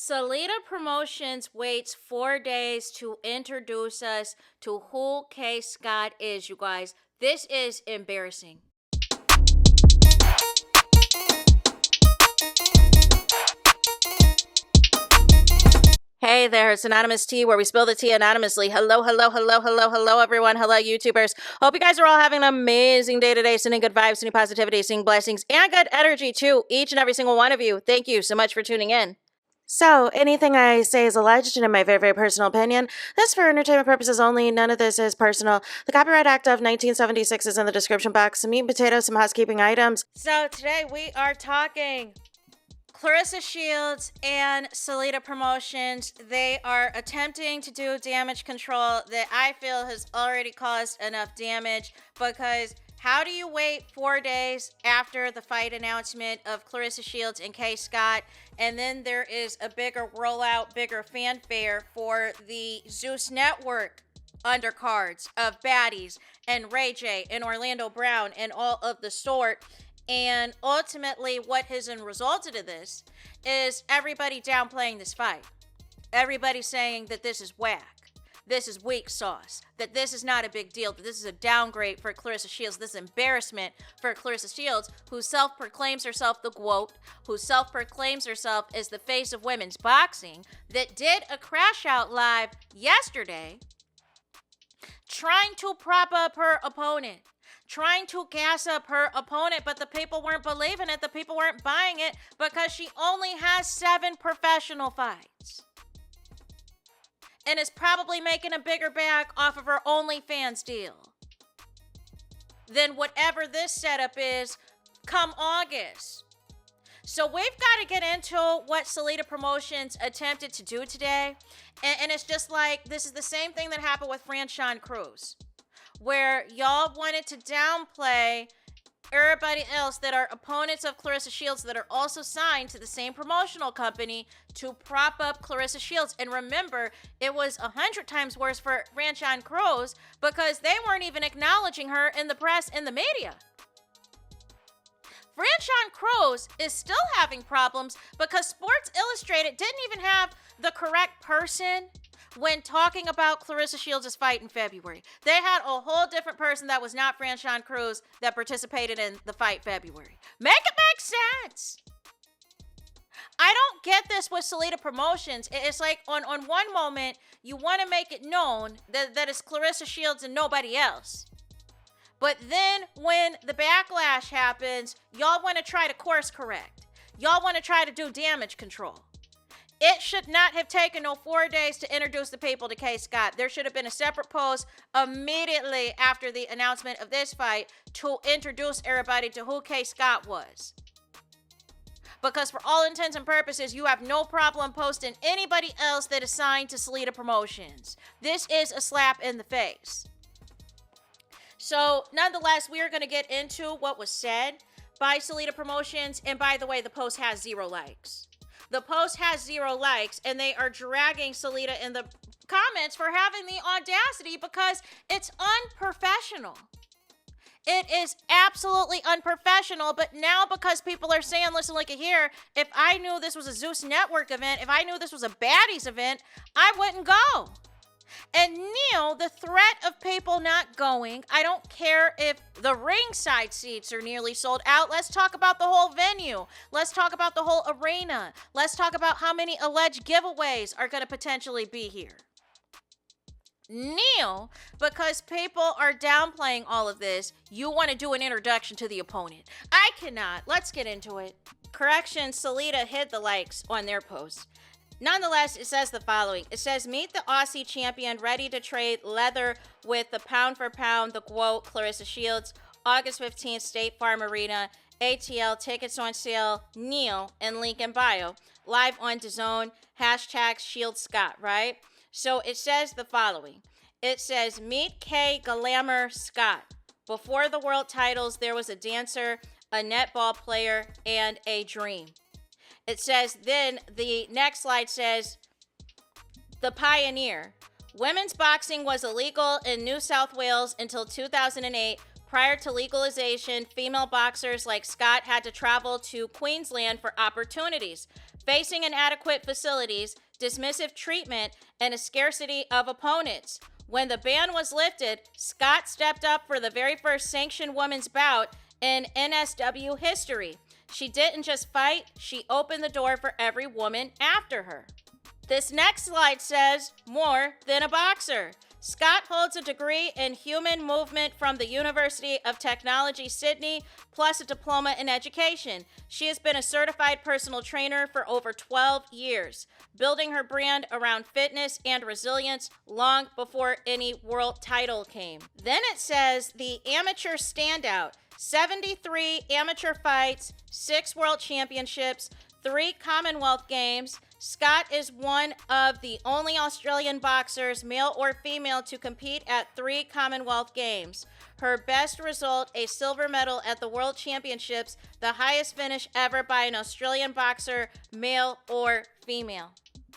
Salita Promotions waits 4 days to introduce us to who K. Scott is, you guys. This is embarrassing. Hey there, it's Anonymous Tea, where we spill the tea anonymously. Hello, everyone. Hello, YouTubers. Hope you guys are all having an amazing day today, sending good vibes, sending positivity, sending blessings, and good energy to each and every single one of you. Thank you so much for tuning in. So, anything I say is alleged and in my very, very personal opinion. This is for entertainment purposes only. None of this is personal. The Copyright Act of 1976 is in the description box. Some meat and potatoes, some housekeeping items. So, today we are talking Claressa Shields and Salita Promotions. They are attempting to do damage control that I feel has already caused enough damage, because how do you wait 4 days after the fight announcement of Claressa Shields and K. Scott, and then there is a bigger rollout, bigger fanfare for the Zeus Network undercards of Baddies and Ray J and Orlando Brown and all of the sort? And ultimately, what has resulted in this is everybody downplaying this fight. Everybody saying that this is whack. This is weak sauce. That this is not a big deal. That this is a downgrade for Claressa Shields. This is embarrassment for Claressa Shields, who self-proclaims herself the GWOAT, who self-proclaims herself as the face of women's boxing, that did a crash out live yesterday trying to prop up her opponent, trying to gas up her opponent, but the people weren't believing it. The people weren't buying it because she only has 7 professional fights and is probably making a bigger bag off of her OnlyFans deal than whatever this setup is come August. So we've got to get into what Salita Promotions attempted to do today. And it's just like, this is the same thing that happened with Franchon Cruz, where y'all wanted to downplay everybody else that are opponents of Claressa Shields that are also signed to the same promotional company to prop up Claressa Shields. And remember, it was 100 times worse for Franchon Cruz because they weren't even acknowledging her in the press and the media. Franchon Cruz is still having problems because Sports Illustrated didn't even have the correct person when talking about Claressa Shields' fight in February. They had a whole different person that was not Franchon Cruz that participated in the fight February. Make it make sense. I don't get this with Salita Promotions. It's like on one moment, you want to make it known that it's Claressa Shields and nobody else. But then when the backlash happens, y'all want to try to course correct. Y'all want to try to do damage control. It should not have taken no 4 days to introduce the people to K. Scott. There should have been a separate post immediately after the announcement of this fight to introduce everybody to who K. Scott was. Because for all intents and purposes, you have no problem posting anybody else that is signed to Salita Promotions. This is a slap in the face. So, nonetheless, we are going to get into what was said by Salita Promotions. And by the way, the post has 0 likes. The post has 0 likes, and they are dragging Salita in the comments for having the audacity because it's unprofessional. It is absolutely unprofessional, but now because people are saying, listen, look at here, if I knew this was a Zeus Network event, if I knew this was a Baddies event, I wouldn't go. And Neil, the threat of people not going, I don't care if the ringside seats are nearly sold out. Let's talk about the whole venue. Let's talk about the whole arena. Let's talk about how many alleged giveaways are going to potentially be here. Neil, because people are downplaying all of this, you want to do an introduction to the opponent. I cannot. Let's get into it. Correction, Salita hid the likes on their post. Nonetheless, it says the following. It says, meet the Aussie champion ready to trade leather with the pound for pound, the GWOAT, Claressa Shields, August 15th, State Farm Arena, ATL, tickets on sale, Neil, and link in bio, live on DAZN, hashtag Shield Scott, right? So it says the following. It says, meet K. Glamour Scott. Before the world titles, there was a dancer, a netball player, and a dream. It says, then the next slide says, the pioneer. Women's boxing was illegal in New South Wales until 2008. Prior to legalization, female boxers like Scott had to travel to Queensland for opportunities. facing inadequate facilities, dismissive treatment, and a scarcity of opponents. When the ban was lifted, Scott stepped up for the very first sanctioned women's bout in NSW history. She didn't just fight, she opened the door for every woman after her. This next slide says, more than a boxer. Scott holds a degree in human movement from the University of Technology, Sydney, plus a diploma in education. She has been a certified personal trainer for over 12 years, building her brand around fitness and resilience long before any world title came. Then it says the amateur standout, 73 amateur fights, 6 world championships, 3 Commonwealth Games. Scott is one of the only Australian boxers, male or female, to compete at 3 Commonwealth Games. Her best result, a silver medal at the World Championships, the highest finish ever by an Australian boxer, male or female.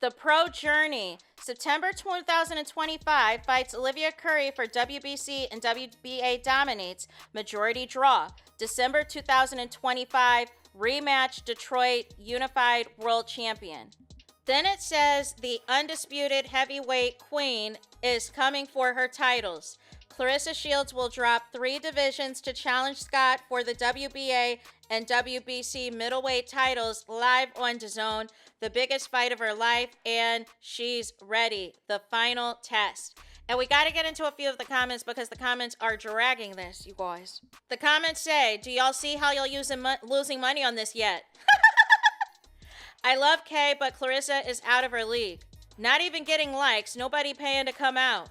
The pro journey. September 2025 fights Olivia Curry for WBC and WBA dominates, majority draw. December 2025 rematch, Detroit Unified World Champion. Then it says the undisputed heavyweight queen is coming for her titles. Claressa Shields will drop 3 divisions to challenge Scott for the WBA and WBC middleweight titles live on DAZN. The biggest fight of her life, and she's ready. The final test. And we got to get into a few of the comments because the comments are dragging this, you guys. The comments say, do y'all see how y'all losing money on this yet? I love Kay, but Claressa is out of her league. Not even getting likes, nobody paying to come out.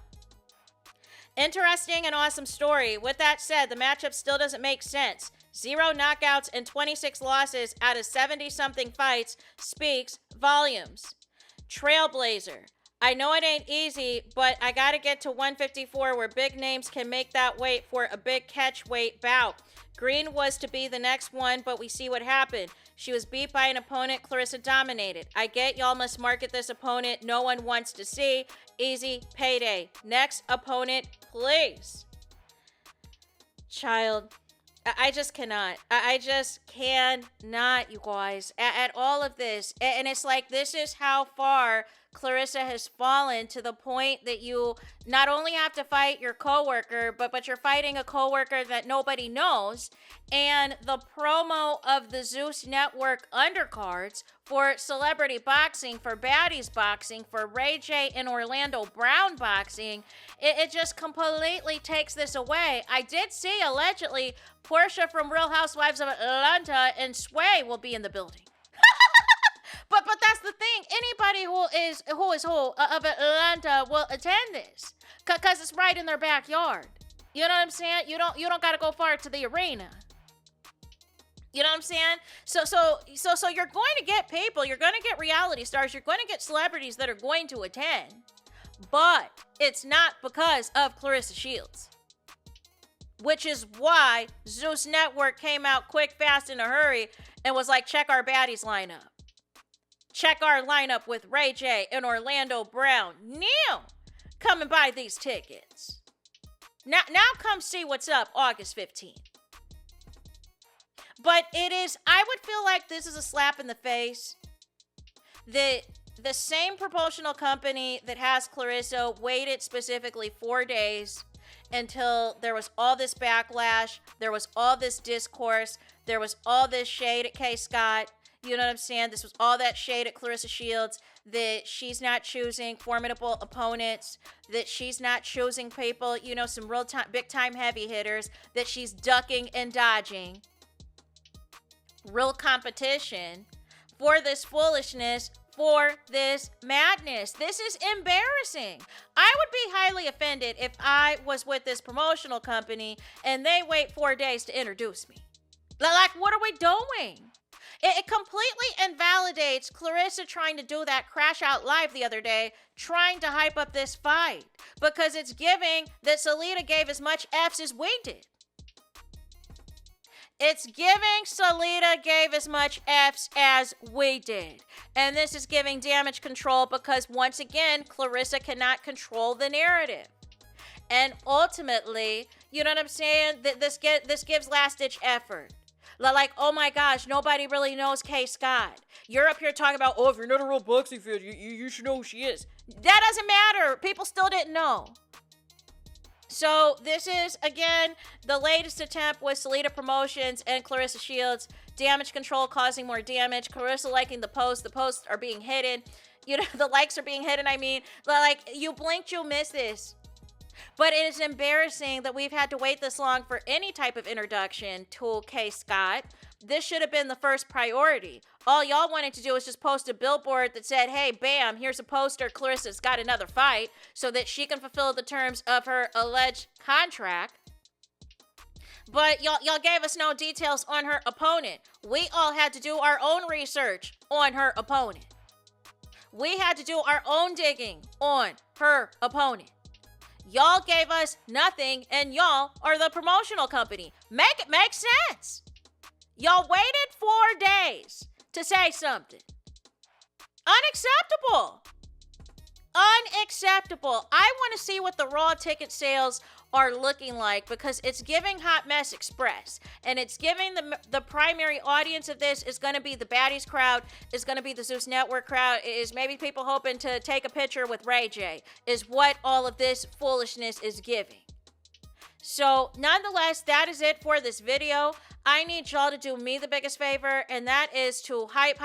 Interesting and awesome story. With that said, the matchup still doesn't make sense. 0 knockouts and 26 losses out of 70-something fights speaks volumes. Trailblazer. I know it ain't easy, but I gotta get to 154 where big names can make that weight for a big catch weight bout. Green was to be the next one, but we see what happened. She was beat by an opponent Claressa dominated. I get y'all must market this opponent no one wants to see. Easy payday. Next opponent, please. Child, I just cannot. I just cannot, you guys, at all of this. And it's like, this is how far Claressa has fallen, to the point that you not only have to fight your coworker, but you're fighting a coworker that nobody knows. And the promo of the Zeus Network undercards for Celebrity Boxing, for Baddies Boxing, for Ray J and Orlando Brown Boxing, it just completely takes this away. I did see, allegedly, Portia from Real Housewives of Atlanta and Sway will be in the building. But that's the thing. Anybody who is of Atlanta will attend this, cause it's right in their backyard. You know what I'm saying? You don't gotta go far to the arena. You know what I'm saying? So you're going to get people. You're going to get reality stars. You're going to get celebrities that are going to attend, but it's not because of Claressa Shields. Which is why Zeus Network came out quick, fast, in a hurry and was like, check our baddies lineup. Check our lineup with Ray J and Orlando Brown. Now, come and buy these tickets. Now come see what's up August 15th. But I would feel like this is a slap in the face. The same promotional company that has Claressa waited specifically 4 days until there was all this backlash, there was all this discourse, there was all this shade at K. Scott. You know what I'm saying? This was all that shade at Claressa Shields, that she's not choosing formidable opponents, that she's not choosing people, some real time, big time heavy hitters, that she's ducking and dodging real competition for this foolishness, for this madness. This is embarrassing. I would be highly offended if I was with this promotional company and they wait 4 days to introduce me. Like, what are we doing? It completely invalidates Claressa trying to do that crash out live the other day, trying to hype up this fight, because it's giving that SALITA gave as much F's as we did. It's giving SALITA gave as much F's as we did. And this is giving damage control because, once again, Claressa cannot control the narrative. And ultimately, you know what I'm saying? This gives last-ditch effort. Like, oh my gosh, nobody really knows Kay Scott. You're up here talking about, oh, if you're not a real boxing fan, you should know who she is. That doesn't matter. People still didn't know. So this is, again, the latest attempt with Salita Promotions and Claressa Shields. Damage control causing more damage. Claressa liking the posts. The posts are being hidden. You know, the likes are being hidden, I mean. Like, you blinked, you'll miss this. But it is embarrassing that we've had to wait this long for any type of introduction to Kay Scott. This should have been the first priority. All y'all wanted to do was just post a billboard that said, hey, bam, here's a poster, Claressa's got another fight, so that she can fulfill the terms of her alleged contract. But y'all gave us no details on her opponent. We all had to do our own research on her opponent. We had to do our own digging on her opponent. Y'all gave us nothing, and y'all are the promotional company. Make it make sense. Y'all waited 4 days to say something. Unacceptable. Unacceptable. I want to see what the raw ticket sales are looking like, because it's giving Hot Mess Express, and it's giving the primary audience of this is going to be the Baddies crowd, is going to be the Zeus Network crowd, it is maybe people hoping to take a picture with Ray J, is what all of this foolishness is giving. So nonetheless, that is it for this video. I need y'all to do me the biggest favor, and that is to hype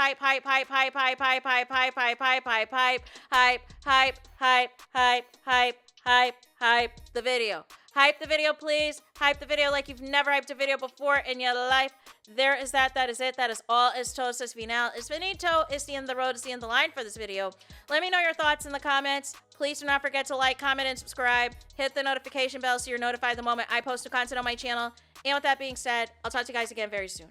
the video. Hype the video, please. Hype the video like you've never hyped a video before in your life. There is that. That is it. That is all. Es todo, es final. Es finito. It's the end of the road. It's the end of the line for this video. Let me know your thoughts in the comments. Please do not forget to like, comment, and subscribe. Hit the notification bell so you're notified the moment I post new content on my channel. And with that being said, I'll talk to you guys again very soon.